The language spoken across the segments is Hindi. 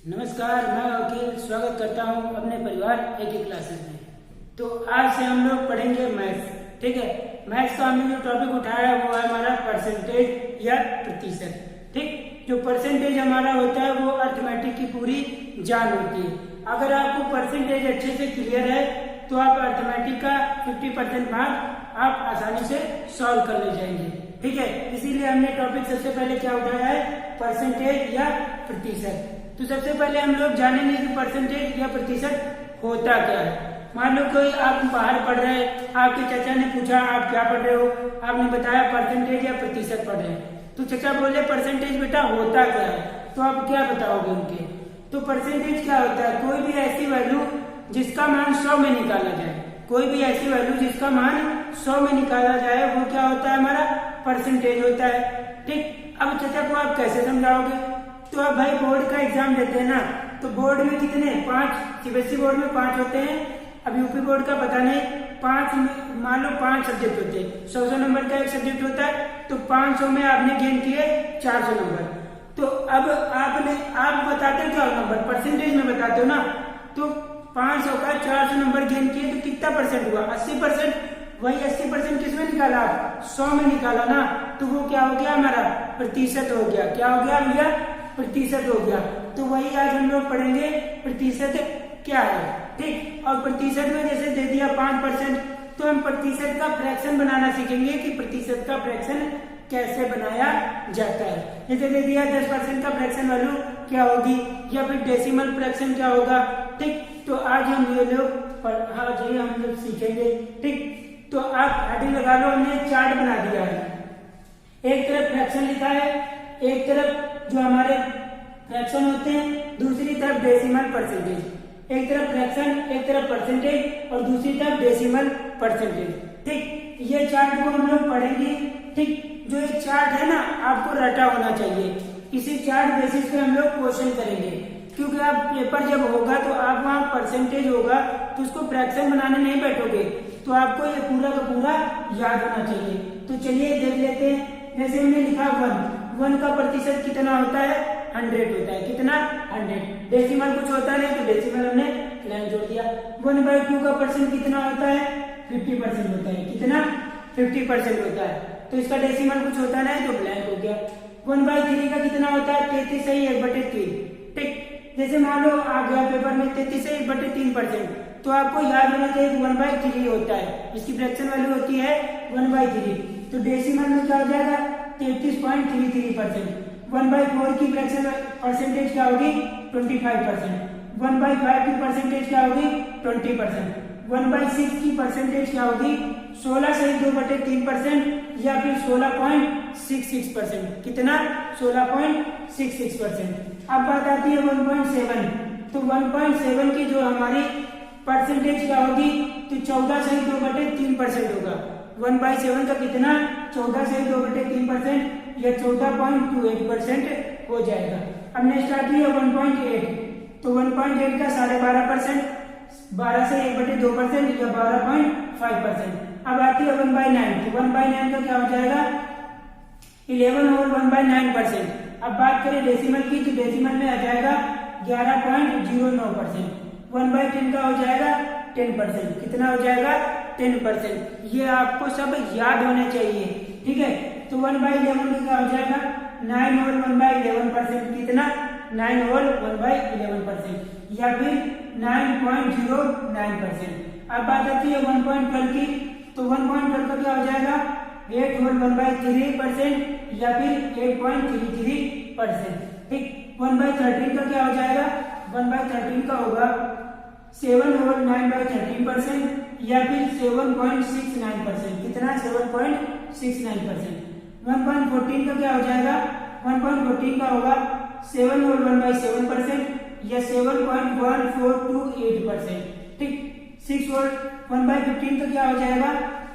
नमस्कार, मैं वकील स्वागत करता हूं अपने परिवार एक क्लासेस में। तो आज से हम लोग पढ़ेंगे मैथ्स। ठीक है, मैथ्स का हमने जो टॉपिक उठाया है वो है हमारा परसेंटेज या प्रतिशत। ठीक, जो परसेंटेज हमारा होता है वो अर्थमेटिक की पूरी जान होती है। अगर आपको परसेंटेज अच्छे से क्लियर है तो आप अर्थमेटिक का 50% भाग आप आसानी से सॉल्व कर ले जाएंगे। ठीक है, इसीलिए हमने टॉपिक सबसे पहले क्या उठाया है, परसेंटेज या प्रतिशत। तो सबसे पहले हम लोग जानेंगे कि परसेंटेज या प्रतिशत होता क्या है। मान लो कोई आप बाहर पढ़ रहे हैं, आपके चाचा ने पूछा आप क्या पढ़ रहे हो, आपने बताया परसेंटेज या प्रतिशत पढ़ रहे हैं। तो चाचा बोले परसेंटेज बेटा होता क्या है, तो आप क्या बताओगे उनके। तो परसेंटेज क्या होता है, कोई भी ऐसी वैल्यू जिसका मान 100 में निकाला जाए, कोई भी ऐसी वैल्यू जिसका मान 100 में निकाला जाए वो क्या होता है, हमारा परसेंटेज होता है। ठीक, अब चाचा को आप कैसे समझाओगे। तो अब भाई बोर्ड का एग्जाम देते हैं ना, तो बोर्ड में कितने 5, सीबीएसई बोर्ड में 5 होते हैं। अब यूपी बोर्ड का पता नहीं, 5 में मान लो 5 सब्जेक्ट होते हैं, 100 नंबर का एक सब्जेक्ट होता है, तो 500 में आपने गेन किए 400 नंबर। तो अब आप बताते हो क्या नंबर, परसेंटेज में बताते हो ना। तो 500 का 400 नंबर गेन किए तो कितना परसेंट हुआ, 80%। वही 80% किसमें निकाला आप, 100 में निकाला ना, तो वो क्या हो गया, हमारा प्रतिशत हो गया। क्या हो गया भैया, प्रतिशत हो गया। तो वही आज हम लोग पढ़ेंगे प्रतिशत क्या है। ठीक, और प्रतिशत में जैसे दे दिया 5%, तो हम प्रतिशत का फ्रैक्शन बनाना सीखेंगे कि प्रतिशत का फ्रैक्शन कैसे बनाया जाता है। जैसे दे दिया 10% का फ्रैक्शन वैल्यू क्या होगी, या फिर डेसिमल फ्रैक्शन क्या होगा। ठीक, तो आज हम ये लोग सीखेंगे। ठीक, तो आप हेडिंग लगा लो, हमने चार्ट बना दिया है। एक तरफ फ्रैक्शन लिखा है, एक तरफ जो हमारे फ्रैक्शन होते हैं, दूसरी तरफ डेसिमल परसेंटेज। एक तरफ फ्रैक्शन, एक तरफ परसेंटेज और दूसरी तरफ डेसिमल परसेंटेज। ठीक, ये चार्ट को हम लोग पढ़ेंगे। ठीक, जो एक चार्ट है ना आपको रटा होना चाहिए। इसी चार्ट बेसिस पे हम लोग क्वेश्चन करेंगे, क्योंकि आप पेपर जब होगा तो आप वहाँ परसेंटेज होगा तो उसको फ्रैक्शन बनाने नहीं बैठोगे, तो आपको ये पूरा का पूरा याद होना चाहिए। तो चलिए देख लेते हैं। जैसे हमने लिखा 1 का प्रतिशत कितना होता है, 100 होता है। कितना, 100। डेसिमल कुछ होता नहीं तो डेसिमल हमने लाइन जोड़ दिया। 1/2 का परसेंट कितना होता है, 50% होता है। कितना, 50% होता है। तो इसका डेसिमल कुछ होता नहीं तो ब्लैंक हो गया। 1/3 का कितना होता है, 33 सही 1/3। ठीक, जैसे मान लो आ गया पेपर में 33 सही 1/3%, तो आपको याद होना चाहिए 1/3 होता है। इसकी फ्रैक्शन वैल्यू होती है 1/3। तो डेसिमल में क्या हो जाएगा, 33.33%। 1/4 की फ्रैक्शन परसेंटेज क्या होगी, 25%। 1/5 की परसेंटेज क्या होगी, 20%। 1/6 की परसेंटेज क्या होगी, 16 सही 2/3% या फिर 16.66%। कितना, 16.66%। अब बात आती है 1.7। तो 1.7 की जो हमारी परसेंटेज क्या होगी, तो 14 सही 2/3% होगा। 1/7 का कितना, 14 सही 2/3% या 14.28% हो जाएगा। अब नेक्स्ट आती है 1.8। तो 1.8 का 12.5%, 12 से 1/2% या 12.5%। अब आती है 1/9। तो 1/9 का क्या हो जाएगा, 11 और 1/9%। अब बात करें डेसिमल की, तो डेसिमल में आ जाएगा 11.09%। 1/10 का हो जाएगा 10%। कितना हो जाएगा, 10%। ये आपको सब याद होने चाहिए। ठीक है, तो 1/11 का हो जाएगा 9 और 1/11%। कितना, 9 और 1/11% या फिर 9.09%। अब बात आती है 1.12 की, तो 1.12 का क्या हो जाएगा, 8 और 1/3% या फिर 8.33%। ठीक, 1/13 का क्या हो जाएगा, 1/13 का होगा 7 और 9/13% या फिर 7.69%। कितना, 7.69%। 1.14 का क्या हो जाएगा, 1.14 का होगा 7 और 1/7% या 7.1428%। ठीक, 6 और 1/15 का क्या हो जाएगा,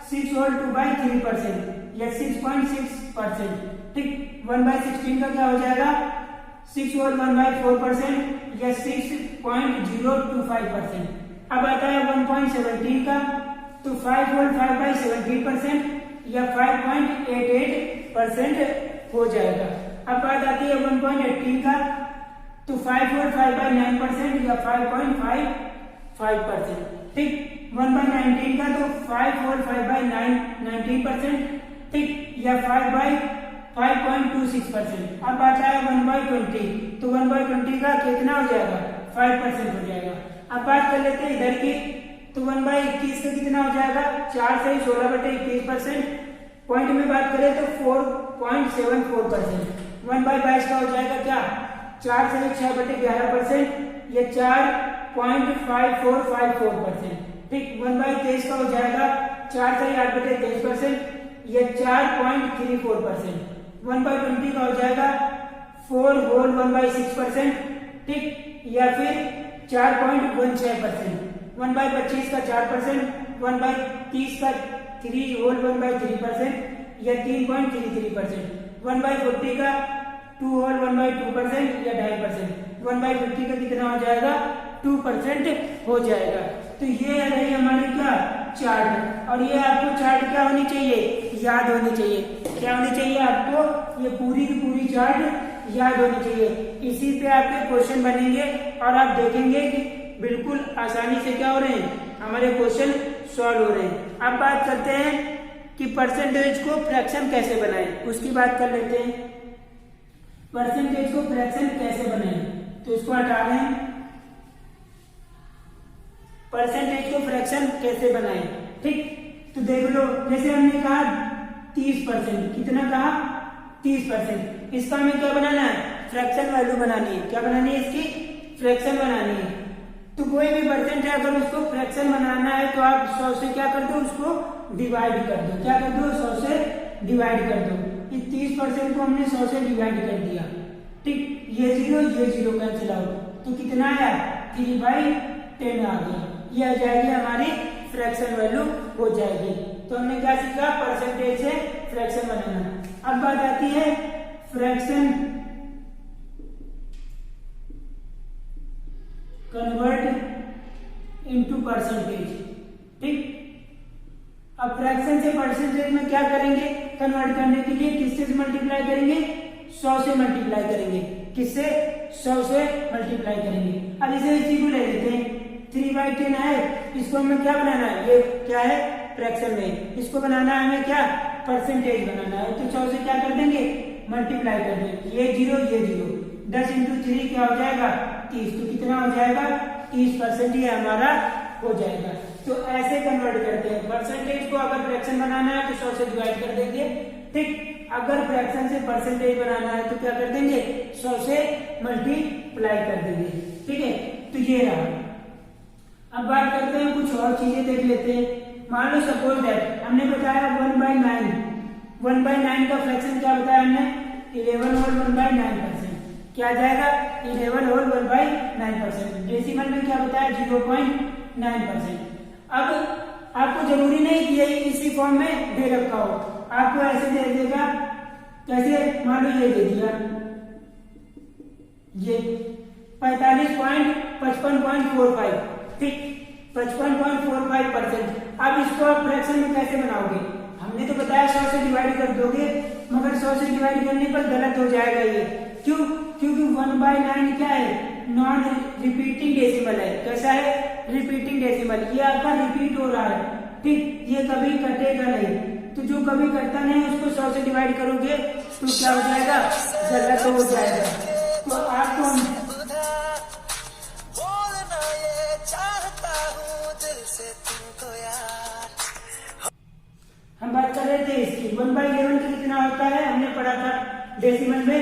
6 और 2/3% या 6.6%। ठीक, 1/16 का क्या हो जाएगा, 6 और 1/4% या 6.025%। अब आता है 1.17 का, तो 5 और 5/17% या 5.88% हो जाएगा। अब बात आती है 1.18 का, तो 5/9% या 5.55%। ठीक, 1/19 का तो 5/9 ठीक, या 5/5.26%। अब आता है 1/20, तो 1/20 का कितना हो जाएगा? 5% हो जाएगा। अब बात कर लेते हैं इधर की, तो 1/21 का कितना हो जाएगा? 4 से 16/21%। पॉइंट में बात करें तो 4.74%। 1/22 का हो जाएगा क्या? 4 से 6/11%, या 4.5454%। ठीक, 1/23 का हो जाएगा 4 से 8/23%, या 4.34%। 1/20 का हो जाएगा 4 होल 1/6%। ठीक, या फिर 4.16%। 1/25 का 4%, 1/30 का 3 होल 1/3%, या 3.33%। 1/40 का 2 होल 1/2%, या 2.5%। 1/50 का कितना हो जाएगा? 2% हो जाएगा। तो ये रही हमारी क्या? चार्ट। और ये आपको चार्ट क्या होनी चाहिए? याद होनी चाहिए। क्या होनी चाहिए आपको? ये पूरी की पूरी चार्ट याद होनी चाहिए। इसी पे आपके क्वेश्चन बनेंगे और आप देखेंगे कि बिल्कुल आसानी से क्या हो रहे हैं, हमारे क्वेश्चन सॉल्व हो रहे हैं। अब बात करते हैं कि परसेंटेज को फ्रैक्शन कैसे बनाएं, उसकी बात कर लेते हैं। परसेंटेज को फ्रैक्शन कैसे बनाएं, तो इसको हटा दें। परसेंटेज को फ्रैक्शन कैसे बनाएं? ठीक, तो देख लो, जैसे हमने कहा 30%, कितना कहा? 30%। इसका हमें क्या बनाना है? फ्रैक्शन वैल्यू बनानी है। क्या बनानी है? इसकी फ्रैक्शन बनानी है। तो कोई भी परसेंट है, अगर उसको फ्रैक्शन बनाना है तो आप 100 से क्या कर दो? उसको डिवाइड कर दो। क्या कर दो? 100 से डिवाइड कर दो। इस 30% को हमने 100 से डिवाइड कर दिया। ठीक, ये 0 कैंसिल आउट, तो कितना आया? 3/10 आ गया। ये आ जाएगी हमारी फ्रैक्शन वैल्यू हो जाएगी। तो हमने क्या सीखा? परसेंटेज से फ्रैक्शन बनाना। अब बात आती है फ्रैक्शन कन्वर्ट इनटू परसेंटेज। ठीक, अब फ्रैक्शन से परसेंटेज में क्या करेंगे? कन्वर्ट करने के लिए किससे मल्टीप्लाई करेंगे? 100 से मल्टीप्लाई करेंगे। किससे? 100 से मल्टीप्लाई करेंगे। अब इसी को ले लेते हैं। 3/10 है, इसको हमें क्या बनाना है? ये क्या है? फ्रैक्शन में। इसको बनाना है हमें क्या? परसेंटेज बनाना है। तो 100 से क्या कर देंगे? मल्टीप्लाई कर देंगे। ये 0 10 × 3 क्या हो जाएगा? 30। तो कितना हो जाएगा? 30% ये हमारा हो जाएगा। तो ऐसे कन्वर्ट करते हैं। परसेंटेज को अगर फ्रैक्शन बनाना है तो 100 से डिवाइड कर देंगे। ठीक, अगर फ्रैक्शन से परसेंटेज बनाना है तो क्या कर देंगे? 100 से मल्टीप्लाई कर देंगे। ठीक है, तो ये रहा। अब बात करते हैं, कुछ और चीजें देख लेते हैं। मान लो सपोज दैट हमने बताया 1/9 का फ्रैक्शन क्या बताया हमने? 11 होल 1/9%। क्या जाएगा? 11 होल 1/9%। डेसिमल में क्या बताया? 0.9%। अब आपको जरूरी नहीं कि यही इसी फॉर्म में दे रखा हो, आपको ऐसे दे देगा। कैसे? मान लो ये दे दिया, ये 45.5545। ठीक, 55.45%। अब इसको आप फ्रैक्शन में कैसे बनाओगे? हमने तो बताया 100 से डिवाइड कर दोगे, मगर 100 से डिवाइड करने पर गलत हो जाएगा ये। क्यों? क्योंकि 1/9 क्या है? नॉन रिपीटिंग डेसिमल है। कैसा है? Repeating decimal. ये आपका रिपीट हो रहा है। ठीक, ये कभी कटेगा नहीं। तो जो कभी कटता नहीं उसको 100 से डिवाइड करोगे तो क्या हो जाएगा? गलत हो जाएगा। तो आपको हम बात कर रहे थे इसकी 1/11 का कितना होता है? हमने पढ़ा था डेसिमल में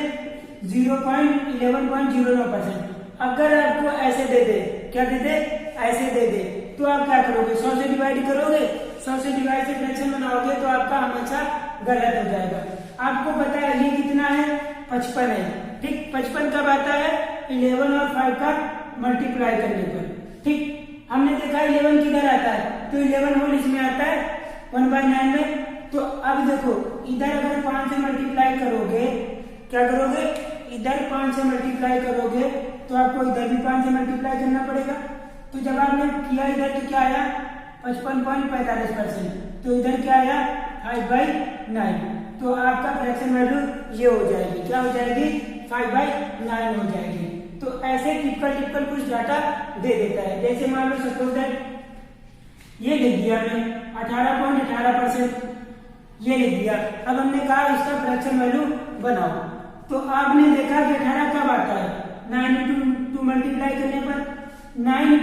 0.1109%। अगर आपको ऐसे दे दे, क्या दे दे? ऐसे दे दे, तो आप क्या करोगे? 100 से डिवाइड करोगे। 100 से डिवाइड से फ्रैक्शन बनाओगे तो आपका हमेशा गलत हो जाएगा। आपको पता है ये कितना है? 55 है। ठीक, 55 कब आता है? 11 और 5 का मल्टीप्लाई करने पर। ठीक, हमने देखा 11 किधर आता है? तो 11 होल इसमें आता है 1/9 में। तो अब देखो, इधर अगर 5 से मल्टीप्लाई करोगे, क्या करोगे? इधर 5 से मल्टीप्लाई करोगे तो आपको इधर भी 5 से मल्टीप्लाई करना पड़ेगा। तो जब आपने किया इधर तो क्या आया? 55.45%। तो इधर क्या आया? 5/9। तो आपका फ्रैक्शन वैल्यू ये हो जाएगी। क्या हो जाएगी? 5/9 हो जाएगी। तो ऐसे टिपिकल कुछ डाटा दे देता है। जैसे मान लो सपोज दैट ये लिख दिया हमने 18.18%, ये लिख दिया। अब हमने कहा इसका फ्रैक्शन वैल्यू बनाओ, तो आपने देखा कि 18 कब आता है 9 मल्टीप्लाई करने पर 9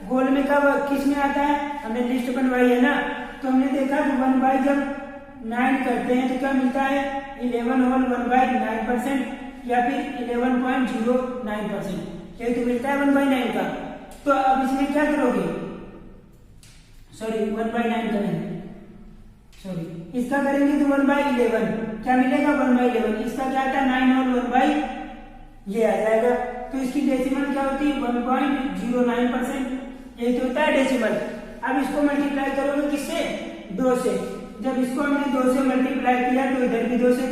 होल में कब किस में आता है, हमने लिस्ट बनवाई है ना, तो हमने देखा कि 1 जब 9 करते हैं तो क्या मिलता है 11 होल 1/9% या फिर 11.09%, यही तो मिलता है 1/9 का। तो अब इसमें क्या करोगे, सॉरी 1/9 करेंगे, सॉरी इसका करेंगे तो 1/11 क्या मिलेगा 1/11, इसका क्या आता है 9 होल 1 ये आ जाएगा। तो इसकी डेसिमल क्या होती है 1.09%, यही तो होता है डेसिमल। अब इसको मल्टीप्लाई करोगे किससे 2 से, जब इसको हमने 2 से मल्टीप्लाई किया तो इधर भी 2 से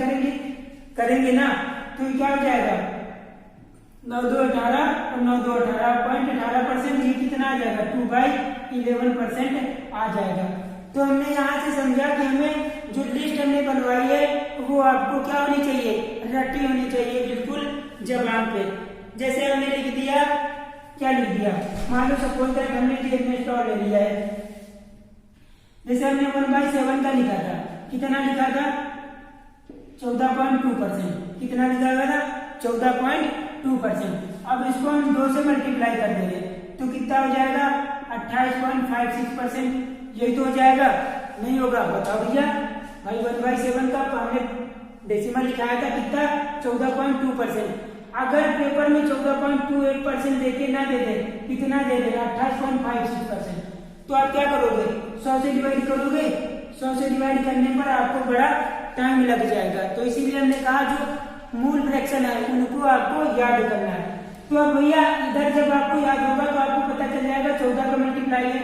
करेंगे ना, तो क्या हो जाएगा 9 2 18 और 9 2 18.18%, ये कितना आ जाएगा 2/11% आ जाएगा। तो हमने यहाँ से समझा कि हमें जो लिस्ट हमने बनवाई है वो आपको क्या होनी चाहिए, रटी होनी चाहिए बिल्कुल जबान पे। जैसे हमने लिख दिया, क्या लिख दिया, मान लो सपोज दैट हमने जेब में स्टॉल ले लिया है, जैसे हमने 1/7 का लिखा था, कितना लिखा था 14.2%, कितना लिखा हुआ था 14.2%। अब इसको हम 2 से मल्टीप्लाई कर देंगे तो कितना हो जाएगा 28.56%, यही तो हो जाएगा, नहीं होगा बताओ भैया भाई 1/7 का हमने डेसिमल लिखाया था कितना 14.2%, अगर पेपर में 14.28% देके ना दे दे, कितना दे दे 28.56%, तो आप क्या करोगे 100 से डिवाइड करोगे, 100 से डिवाइड करने पर आपको बड़ा टाइम लग जाएगा। तो इसीलिए हमने कहा जो मूल फ्रैक्शन है उनको आपको याद करना है। तो अब भैया इधर जब आपको याद होगा तो आपको पता चल जाएगा 14 का मल्टीप्लाई है,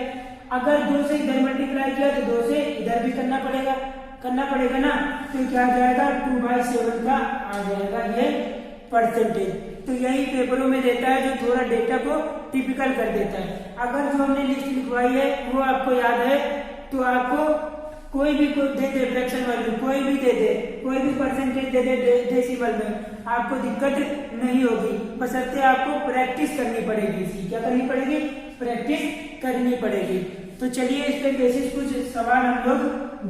अगर 2 से इधर मल्टीप्लाई किया तो 2 से इधर भी करना पड़ेगा ना, तो क्या आ जाएगा 2/7 का आ जाएगा ये परसेंटेज। तो यही पेपरों में देता है जो थोड़ा डेटा को टिपिकल कर देता है। अगर जो हमने लिस्ट लिखवाई है वो आपको याद है तो आपको कोई भी दे दे फ्रैक्शन वैल्यू, कोई भी दे दे, कोई भी परसेंटेज दे दे डेसिमल में, आपको दिक्कत नहीं होगी, बशर्ते आपको प्रैक्टिस करनी पड़ेगी। इसकी क्या करनी पड़ेगी, प्रैक्टिस करनी पड़ेगी। तो चलिए इस पे बेसिस कुछ सवाल हम लोग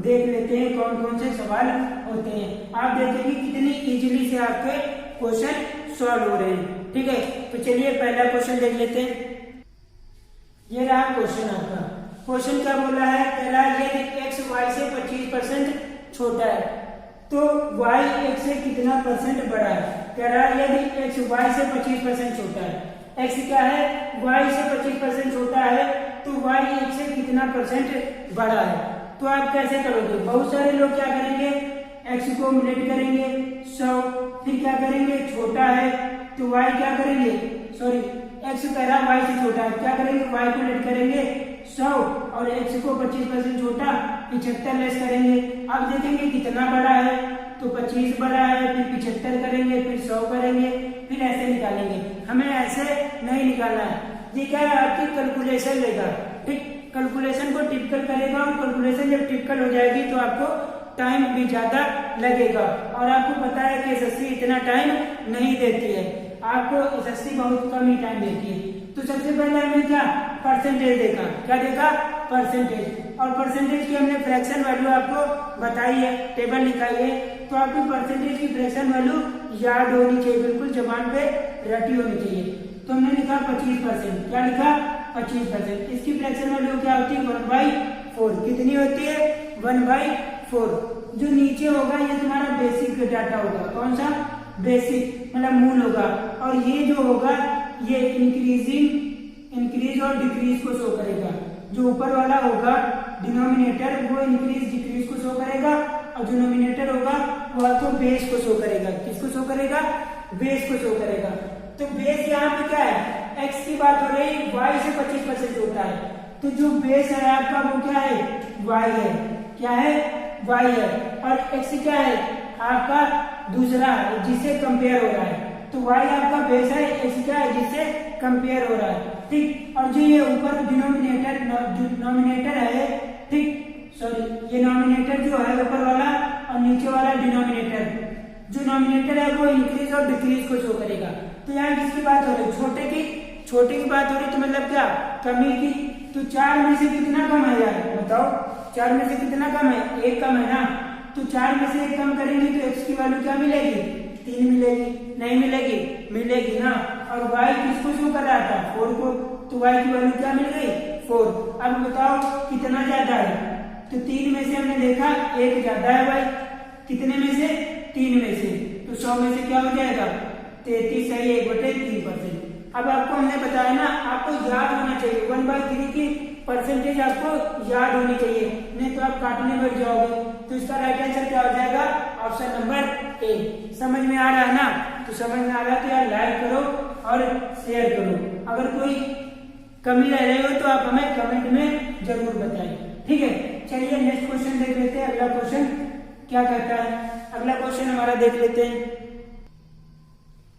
देख लेते हैं, कौन कौन से सवाल होते हैं। आप देखेंगे कितनी इजीली से आपके क्वेश्चन सॉल्व हो रहे हैं। ठीक है, तो चलिए पहला क्वेश्चन देख लेते हैं। ये रहा क्वेश्चन आपका। क्वेश्चन क्या बोला है, कह रहा है यदि x y से 25% छोटा है तो y x से कितना परसेंट बड़ा है। कह रहा है यदि x y से 25% छोटा है, x क्या है y से 25% छोटा है तो y x से कितना परसेंट बड़ा है। तो आप कैसे करोगे, बहुत सारे लोग क्या करेंगे x को मिलेट करेंगे 100, फिर क्या करेंगे छोटा है तो y क्या करेंगे, सॉरी x कह रहा y से छोटा है, क्या करेंगे y को लेट करेंगे 100 और x को 25% छोटा 75 लेस करेंगे। अब देखेंगे कितना बड़ा है तो 25 बड़ा है, फिर 75 करेंगे, फिर 100 करेंगे, फिर ऐसे निकालेंगे। हमें ऐसे नहीं निकालना है, ये क्या है आपकी कैलकुलेशन लेगा। ठीक, कैलकुलेशन को टिपिकल करेगा और कैलकुलेशन जब टिपिकल हो जाएगी तो आपको टाइम भी ज्यादा लगेगा। और आपको पता है कि एसएससी इतना टाइम नहीं देती है, आपको एसएससी बहुत कम ही टाइम देती है। तो सबसे पहले हमने क्या परसेंटेज देखा, क्या देखा परसेंटेज, और परसेंटेज की हमने फ्रैक्शन वैल्यू आपको बताई है, टेबल लिखाई है। तो आपको परसेंटेज की फ्रैक्शन वैल्यू याद होनी चाहिए, बिल्कुल जबान पे रटी होनी चाहिए। तो हमने लिखा 25%, क्या लिखा 25%। इसकी फ्रैक्शन वैल्यू क्या होती है 1/4, कितनी होती है 1/4। जो नीचे होगा ये तुम्हारा बेसिक डाटा होगा, कौन सा बेसिक मतलब मूल होगा, और ये जो होगा ये इंक्रीज और डिक्रीज को शो करेगा। जो ऊपर वाला होगा डिनोमिनेटर वो इंक्रीज डिक्रीज को शो करेगा, और जो नोमिनेटर होगा वो आपको बेस को शो करेगा। किसको शो करेगा, बेस को शो करेगा। तो बेस यहाँ पे क्या है, x की बात हो रही, y से 25% होता है, तो जो बेस है आपका वो क्या है y है, क्या है y है, और x क्या है आपका दूसरा जिससे कंपेयर हो रहा है। तो y आपका बेस है, x क्या है जिससे कंपेयर हो रहा है। ठीक, और जो ये ऊपर डिनोमिनेटर नॉमिनेटर है, ठीक सॉरी ये नॉमिनेटर जो है ऊपर वाला और नीचे वाला डिनोमिनेटर, जो नॉमिनेटर है वो इंक्रीज और डिक्रीज को शो करेगा। तो यहाँ किसकी बात हो रही, छोटे की बात हो रही, तो मतलब क्या, कमी की। तो 4 में से कितना कम है यार, बताओ 4 में से कितना कम है, 1 कम है ना। तो 4 में से 1 कम करेंगे तो x की वैल्यू क्या मिलेगी, 3 मिलेगी, नहीं मिलेगी, मिलेगी ना। और y किसको शो कर रहा था, 4 को, तो y की वैल्यू क्या मिल गई, 4। अब बताओ कितना ज्यादा है, तो 3 में से हमने देखा 1 ज्यादा है y, कितने में से, 3 में से, तो 100 में से क्या हो जाएगा, 33 है 1/3%। अब आपको हमने बताया ना, आपको याद होना चाहिए 1/3 की परसेंटेज आपको याद होनी चाहिए, नहीं तो आप काटने बैठ जाओगे। तो इसका राइट आंसर क्या हो जाएगा, ऑप्शन नंबर ए। समझ में आ रहा है ना, तो समझ में आ रहा है तो यार लाइक करो और शेयर करो। अगर कोई कमी रह रही हो तो आप हमें कमेंट में जरूर बताएं, ठीक है। चलिए नेक्स्ट क्वेश्चन देख लेते हैं, अगला क्वेश्चन क्या कहता है। अगला क्वेश्चन हमारा देख लेते हैं।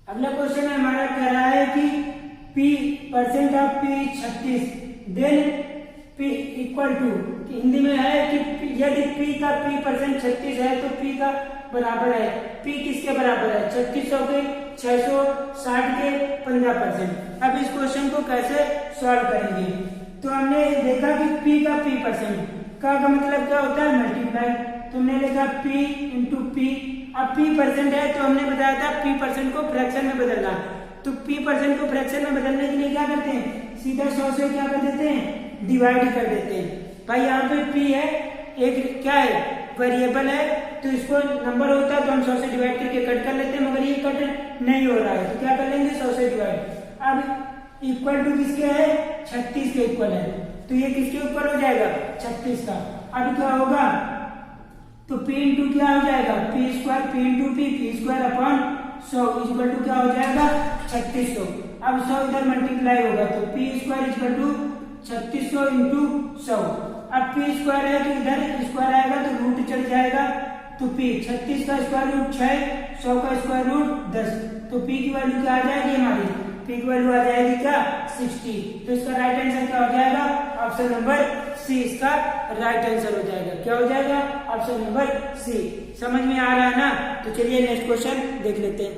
अगला क्वेश्चन हमारा कह रहा है कि P% of P 36 then P equal to, Hindi में है कि यदि P का P% 36 है तो P का बराबर है, P किसके बराबर है, 3600 के, 660 के 15%। अब इस क्वेश्चन को कैसे सॉल्व करेंगे, तो हमने देखा कि P का P% का मतलब क्या होता है, मल्टीप्लाई। तो हमने लिखा P इंटू P। अब P% है तो हमने बताया था P% को फ्रैक्शन में बदलना, तो P% को फ्रैक्शन में बदलने के लिए क्या करते हैं, सीधा 100 से क्या कर देते हैं, डिवाइड कर देते हैं। भाई यहाँ पे P है, एक क्या है, वेरिएबल है, तो इसको नंबर होता है तो हम 100 से डिवाइड करके कट कर लेते हैं, मगर ये कट नहीं हो रहा है तो क्या कर लेंगे, 100 से डिवाइड। अब इक्वल टू किसके है, 36 के इक्वल है, तो ये किसके ऊपर हो जाएगा, 36 का। अब क्या होगा, तो P इंटू क्या हो जाएगा, P² P into P² upon 100 equal to क्या हो जाएगा, 3600। अब 100 इधर मल्टीप्लाई होगा तो P² इक्वल टू 3600 इंटू 100। अब P² है तो इधर स्क्वायर आएगा तो रूट चढ़ जाएगा, तो P 36 का स्क्वायर रूट 6, 100 का स्क्वायर रूट 10, तो P की वैल्यू क्या आ जाएगी हमारी, P की वैल्यू आ जाएगी क्या, 60। तो इसका राइट आंसर क्या हो जाएगा, ऑप्शन नंबर सी इसका राइट आंसर हो जाएगा। क्या हो जाएगा, ऑप्शन नंबर सी। समझ में आ रहा है ना, तो चलिए नेक्स्ट क्वेश्चन देख लेते हैं।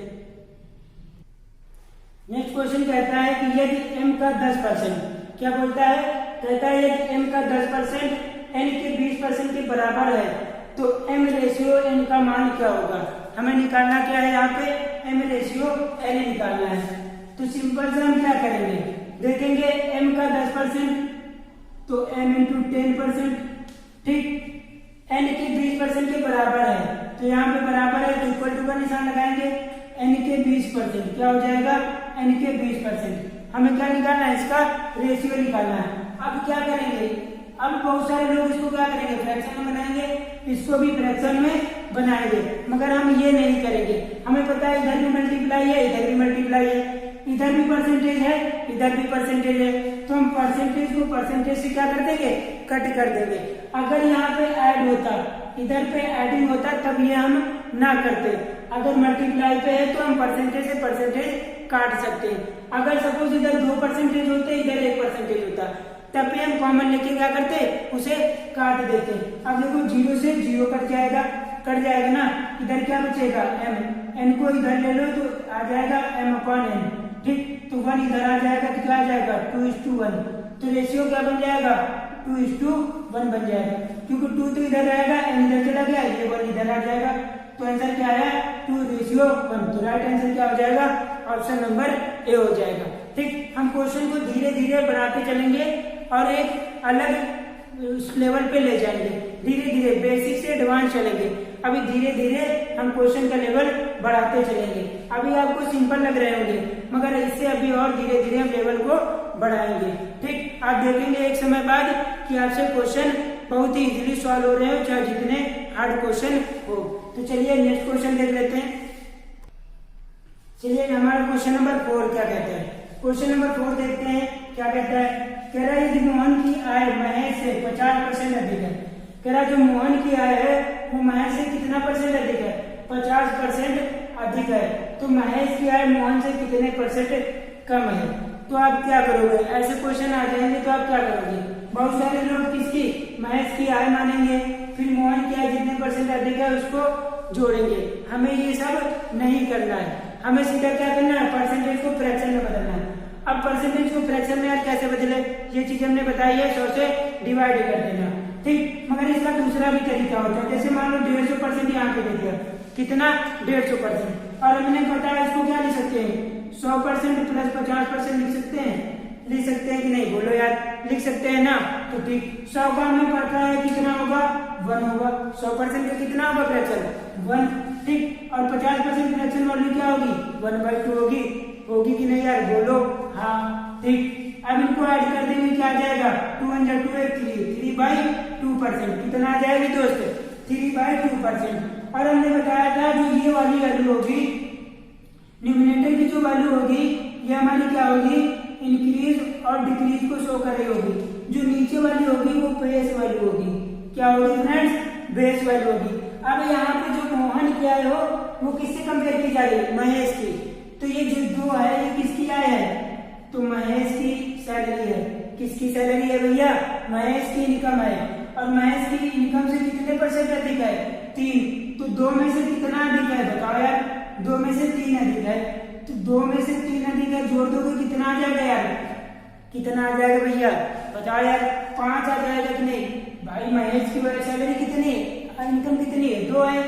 नेक्स्ट क्वेश्चन कहता है कि यदि m का 10%, क्या बोलता है, कहता है यदि m का 10% n के 20% के बराबर है तो m रेशियो n का मान क्या होगा। हमें निकालना क्या है, यहाँ पे m रेशियो n निकालना है। तो सिंपल से हम क्या करेंगे, देखेंगे m का 10% तो m इंटू 10%, ठीक, n के 20% के बराबर है तो यहाँ पे बराबर है तो इक्वल टू का निशान लगाएंगे, n के 20% क्या हो जाएगा, n के 20%। हमें क्या निकालना है, इसका रेशियो निकालना है। अब क्या करेंगे, अब बहुत सारे लोग इसको क्या करेंगे, फ्रैक्शन में बनाएंगे, इसको भी फ्रैक्शन में बनाएंगे, मगर हम ये नहीं करेंगे। हमें पता है इधर भी मल्टीप्लाई है, इधर भी मल्टीप्लाई है, इधर भी परसेंटेज है, इधर भी परसेंटेज है, तो हम परसेंटेज को परसेंटेज से क्या कर देंगे, कट कर देंगे। अगर यहाँ पे ऐड होता, इधर पे एडिंग होता, तब ये हम ना करते। अगर मल्टीप्लाई पे है तो हम परसेंटेज से परसेंटेज काट सकते हैं। अगर सपोज इधर 2% होते, इधर 1% होता, तब भी हम कॉमन लेके क्या करते, उसे काट देते। अब देखो 0 से 0 कट जाएगा ना, इधर क्या बचेगा, m, n को इधर ले लो तो आ जाएगा m अपॉन n, ठीक, तो 1 इधर आ जाएगा तो क्या आ जाएगा, 2:1, तो रेशियो क्या बन जाएगा, 2:1 बन जाएगा, क्योंकि 2 तो इधर रहेगा, n इधर चला गया, ये 1 इधर आ जाएगा, तो आंसर क्या है, 2:1। तो राइट आंसर क्या हो जाएगा, ऑप्शन नंबर ए हो जाएगा। ठीक, हम क्वेश्चन को धीरे धीरे बढ़ाते चलेंगे और एक अलग लेवल पे ले जाएंगे, धीरे धीरे बेसिक से एडवांस चलेंगे। अभी धीरे धीरे हम क्वेश्चन का लेवल बढ़ाते चलेंगे। अभी आपको सिंपल लग रहे होंगे, मगर इससे अभी और धीरे धीरे हम लेवल को बढ़ाएंगे। ठीक, आप देखेंगे एक समय बाद कि आपसे क्वेश्चन बहुत ही इजीली सॉल्व हो रहे हो, चाहे जितने हार्ड क्वेश्चन हो। तो चलिए नेक्स्ट क्वेश्चन देख लेते हैं। चलिए हमारा क्वेश्चन नंबर 4 क्या कहता है। क्वेश्चन नंबर 4 देखते हैं क्या कहता है। कह रहा है यदि मोहन की आय महेश से 50% अधिक है। कह रहा है जो मोहन की आय है वो महेश से कितना परसेंट अधिक है, 50% अधिक है। तो महेश की आय मोहन से कितने % कम है। तो आप क्या करोगे, ऐसे क्वेश्चन आ जाएंगे तो आप क्या करोगे, बहुत सारे लोग किसकी, महेश की आय मानेंगे, फिर मोहन की आय जितने % अधिक है उसको जोड़ेंगे। हमें ये सब नहीं करना है। हमें सीधा क्या करना है, परसेंटेज को फ्रैक्शन में बदलना है। अब परसेंटेज को फ्रैक्शन में यार कैसे बदले, ये चीज हमने बताई है, 100 से डिवाइड कर देना, ठीक। मगर इसका दूसरा भी तरीका होता है, जैसे मान लो 150% यहाँ पे दे दिया, कितना 150%, और हमने बताया इसको क्या लिख सकते हैं, 100% प्लस 50% लिख सकते हैं कि नहीं, बोलो यार, लिख सकते हैं ना। तो ठीक, 100 का हमें पता है कितना होगा, 1 होगा, 100% का कितना होगा फ्रैक्शन, 1, ठीक। और 50% फ्रैक्शन वैल्यू क्या होगी, 1/2 होगी कि नहीं यार, बोलो हाँ, ठीक। अब इनको ऐड कर देंगे, क्या आ जाएगा, 2 × 2 = 3/2%, कितना आ जाएगी दोस्त, 3/2%। और हमने बताया था जो ये वाली वैल्यू होगी, न्यूमरेटर की जो वैल्यू होगी, ये हमारी क्या होगी, इंक्रीज और डिक्रीज को शो कर रही होगी। जो नीचे वाली होगी वो बेस वैल्यू होगी, क्या होगी फ्रेंड्स, बेस वैल्यू होगी। अब यहाँ पे जो मोहन किया है वो किससे कंपेयर की जा रही है, महेश की। तो ये जो 2 है ये किसकी आय है, तो महेश की सैलरी है। किसकी सैलरी है भैया, महेश की इनकम है। और महेश की इनकम से कितने % अधिक है, 3। तो 2 में से कितना अधिक है बताओ यार, 2 में से 3 अधिक है। तो 2 में से 3 अधिक है, जोड़ दोगे कितना आ जाएगा यार, कितना आ जाएगा भैया बताओ यार, 5 आ जाएगा कि नहीं। भाई महेश की सैलरी कितनी है, इनकम कितनी है, 2 है,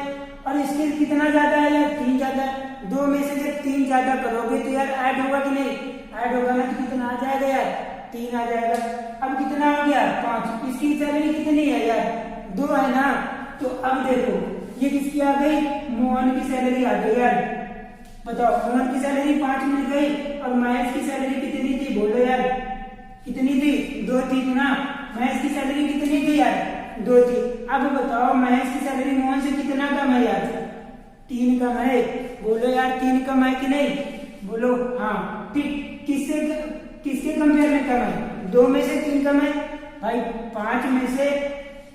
और इसके कितना ज्यादा है यार, 3 ज्यादा है। 2 में से जब 3 ज्यादा करोगे तो यार ऐड होगा कि नहीं, ऐड होगा ना, तो कितना आ जाएगा यार, 3 आ जाएगा। अब कितना हो गया, 5। इसकी सैलरी कितनी है यार, 2 है ना। तो अब देखो ये किसकी आ गई, मोहन की सैलरी आ गई यार, बताओ मोहन की सैलरी 5 मिल गई, और महेश की सैलरी कितनी थी, बोलो यार, कितनी थी, 2 थी ना। महेश की सैलरी कितनी थी यार, 2 थी। अब बताओ महेश की सैलरी मोहन से कितना कम है यार, 3 कम है, बोलो यार 3 कम है कि नहीं, बोलो हाँ, ठीक। किसके कंपेयर में कम है, 2 में से 3 कम है भाई, 5 में से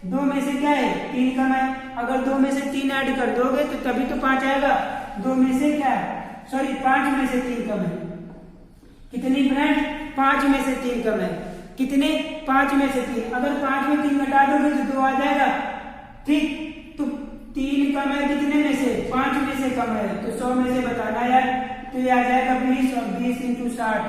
2 में से क्या है, 3 कम है। अगर 2 में से 3 ऐड कर दोगे तो तभी तो 5 आएगा। 2 में से क्या है, सॉरी 5 में से 3 कम है, कितनी फ्रेंड, 5 में से 3 कम है, कितने, 5 में से 3। अगर 5 में 3 घटा दोगे तो 2 आ जाएगा, ठीक। तो 3 कम है कितने में से, 5 में से कम है, तो 100 में से बताना यार। तो ये आ जाएगा 20, और 20 × 60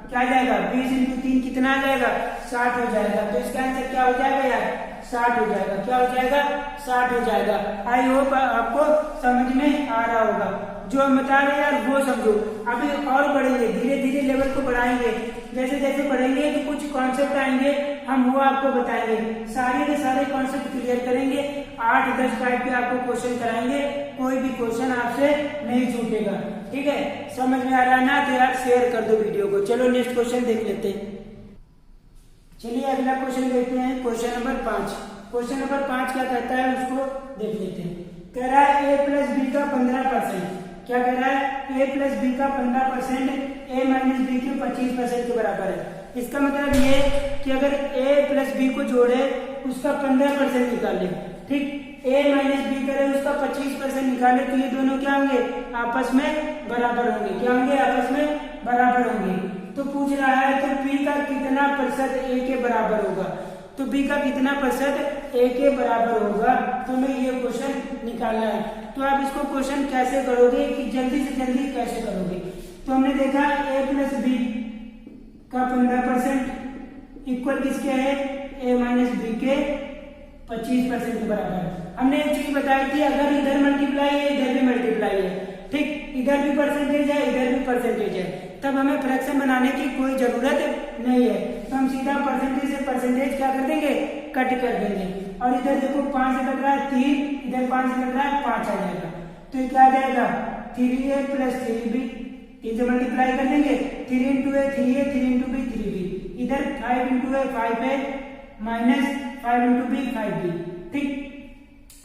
क्या आ जाएगा, 20 × 3 कितना आ जाएगा, 60 हो जाएगा। तो इसका आंसर क्या हो जाएगा यार, 60 हो जाएगा। क्या हो जाएगा, 60 हो जाएगा। आई होप आपको समझ में आ रहा होगा, जो हम बता रहे हैं यार वो समझो। अभी और बढ़ेंगे, धीरे धीरे लेवल को बढ़ाएंगे, जैसे जैसे बढ़ेंगे तो कुछ कॉन्सेप्ट आएंगे, हम वो आपको बताएंगे, सारे के सारे कॉन्सेप्ट क्लियर करेंगे। 8-10 टाइप के आपको क्वेश्चन कराएंगे, कोई भी क्वेश्चन आपसे नहीं छूटेगा, ठीक है। समझ में आ रहा है ना, तो यार शेयर कर दो वीडियो को। चलो नेक्स्ट क्वेश्चन देख लेते हैं। चलिए अगला क्वेश्चन देखते हैं, क्वेश्चन नंबर 5। क्वेश्चन नंबर 5 क्या कहता है उसको देख लेते हैं। कह रहा है a + b का 15%, क्या कह रहा है, a + b का 15% a - b के 25% के बराबर है। इसका मतलब ये कि अगर a + b को जोड़े उसका 15% निकाले, ठीक, a - b करे उसका 25% निकाले, तो ये दोनों क्या होंगे, आपस में बराबर होंगे। क्या होंगे, आपस में बराबर होंगे। तो पूछ रहा है तो b का कितना % a के बराबर होगा, तो b का कितना % a के बराबर होगा, तो हमें ये क्वेश्चन निकालना है। तो आप इसको क्वेश्चन कैसे करोगे कि जल्दी से जल्दी कैसे करोगे। तो हमने देखा a + b का 15% इक्वल किसके है, a - b के 25% के बराबर है। हमने एक चीज बताई थी, अगर इधर मल्टीप्लाई है इधर भी मल्टीप्लाई है, ठीक, इधर भी परसेंटेज है इधर भी परसेंटेज है, तब हमें फ्रैक्शन बनाने की कोई जरूरत नहीं है। तो हम सीधा परसेंटेज से परसेंटेज क्या कर देंगे, कट कर देंगे। और इधर देखो 5 से कट रहा है 3, इधर 5 से कट रहा है 5 आ जाएगा। तो ये क्या आ जाएगा, 3a + 3b, 3 से मल्टीप्लाई कर देंगे, 3 × a 3a, 3 × b 3b, इधर 5 × a 5a - 5 × b 5b, ठीक।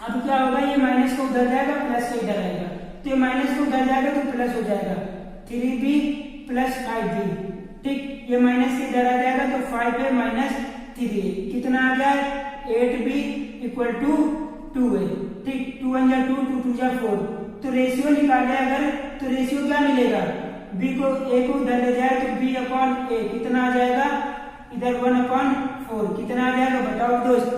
अब क्या होगा, ये माइनस को उधर जाएगा, प्लस को इधर आएगा, तो ये माइनस को उधर जाएगा तो प्लस हो जाएगा, 3b + 5b, ठीक। ये माइनस के इधर आ जाएगा तो 5a - 3a कितना आ गया, 8b = 2a, ठीक। 2 × 2 2 2 × 4। तो रेशियो निकाले अगर, तो रेशियो क्या मिलेगा, b को a को उधर ले जाए तो b/a कितना आ जाएगा, इधर 1/4 कितना आ जाएगा, बताओ दोस्त,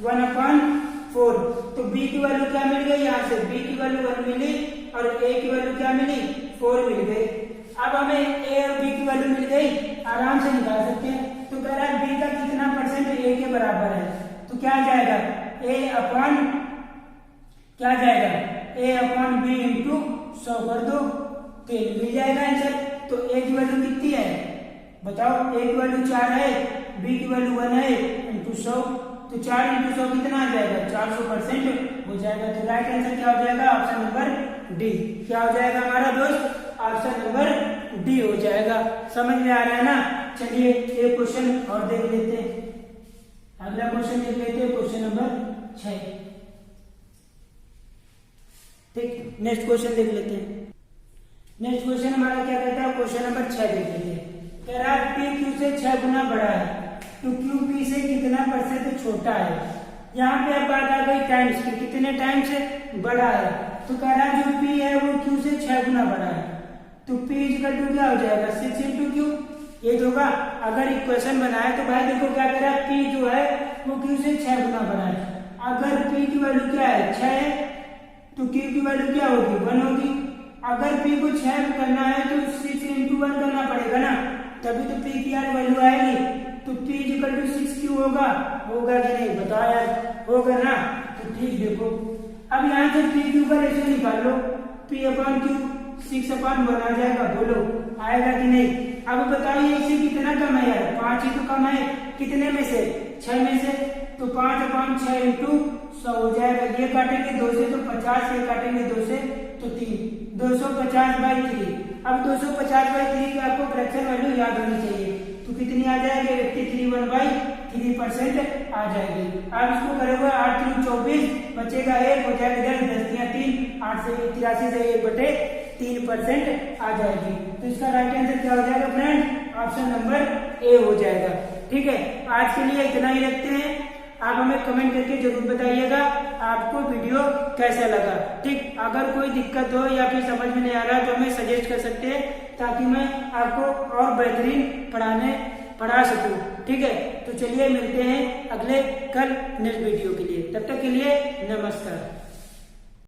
1/4। तो b की वैल्यू क्या मिल गई, यहाँ से b की वैल्यू 1 मिली और a की वैल्यू क्या मिली, 4 मिल गई। अब हमें ए और बी की वैल्यू मिल गई, आराम से निकाल सकते हैं। तो कह रहा है बी का कितना परसेंट ए के बराबर है, तो क्या आ जाएगा ए अपॉन क्या जाएगा ए अपॉन बी इंटू 100 कर दो, 3 मिल जाएगा आंसर। तो ए की वैल्यू कितनी है बताओ, ए की वैल्यू 4 है, बी की वैल्यू 1 है इंटू 100, तो 4 इंटू 100 कितना आ जाएगा 400% हो जाएगा। तो राइट आंसर क्या हो जाएगा ऑप्शन नंबर डी। क्या हो जाएगा हमारा दोस्त, ऑप्शन नंबर डी हो जाएगा। समझ में आ रहा है ना। चलिए एक क्वेश्चन और देख लेते हैं, अगला क्वेश्चन देख लेते हैं, क्वेश्चन नंबर 6। ठीक, नेक्स्ट क्वेश्चन देख लेते हैं। नेक्स्ट क्वेश्चन हमारा क्या कहता है, क्वेश्चन नंबर 6 देख लेते हैं। कह रहा है पी क्यू से 6 गुना बड़ा है, तो क्यू पी से कितना परसेंट छोटा है। यहाँ पे अब बात आ गई टाइम्स की, कितने टाइम्स बड़ा है। तो कह रहा है जो पी है वो क्यू से 6 गुना बड़ा है, तो पी इक्वल टू क्या हो जाएगा 6 इंटू क्यू, ये होगा। अगर इक्वेशन बनाए तो भाई देखो क्या कह रहा है, पी जो है वो क्यू से 6 गुना बड़ा है। अगर पी की वैल्यू क्या है 6 है, तो क्यू की वैल्यू क्या होगी 1 होगी। अगर पी को 6 करना है तो 6 इंटू 1 करना पड़ेगा ना, तभी तो पी की यार वैल्यू आएगी। तो पी इक्वल टू 6 क्यू होगा कि नहीं बताओ यार, होगा ना। तो ठीक देखो, अब यहाँ से पी क्यू का रेशियो निकाल लो, पी अपॉन क्यू 6 अपॉन 1 आ जाएगा, बोलो आएगा कि नहीं। अब बताइए इससे कितना कम है यार, 5 ही तो कम है, कितने में से 6 में से, तो 5 अपॉन 6 इंटू 100 हो जाएगा। ये काटेंगे 2 से तो 50, ये काटेंगे 2 से तो 3, 250/3। अब 250/3 की आपको फ्रैक्शन वैल्यू याद होनी चाहिए, तो कितनी आ जाएगी 83/3% आ जाएगी। अब इसको करोगे 8 3 24, बचेगा 1, हो जाएगा इधर 10 3, 8 से 83 से 1/3% आ जाएगी। तो इसका राइट आंसर क्या हो जाएगा फ्रेंड, ऑप्शन नंबर ए हो जाएगा। ठीक है, आज के लिए इतना ही रखते हैं। आप हमें कमेंट करके जरूर बताइएगा आपको वीडियो कैसा लगा। ठीक, अगर कोई दिक्कत हो या फिर समझ में नहीं आ रहा तो हमें सजेस्ट कर सकते हैं, ताकि मैं आपको और बेहतरीन पढ़ा सकूं। ठीक है, तो चलिए मिलते हैं अगले कल नेक्स्ट वीडियो के लिए, तब तक के लिए नमस्कार।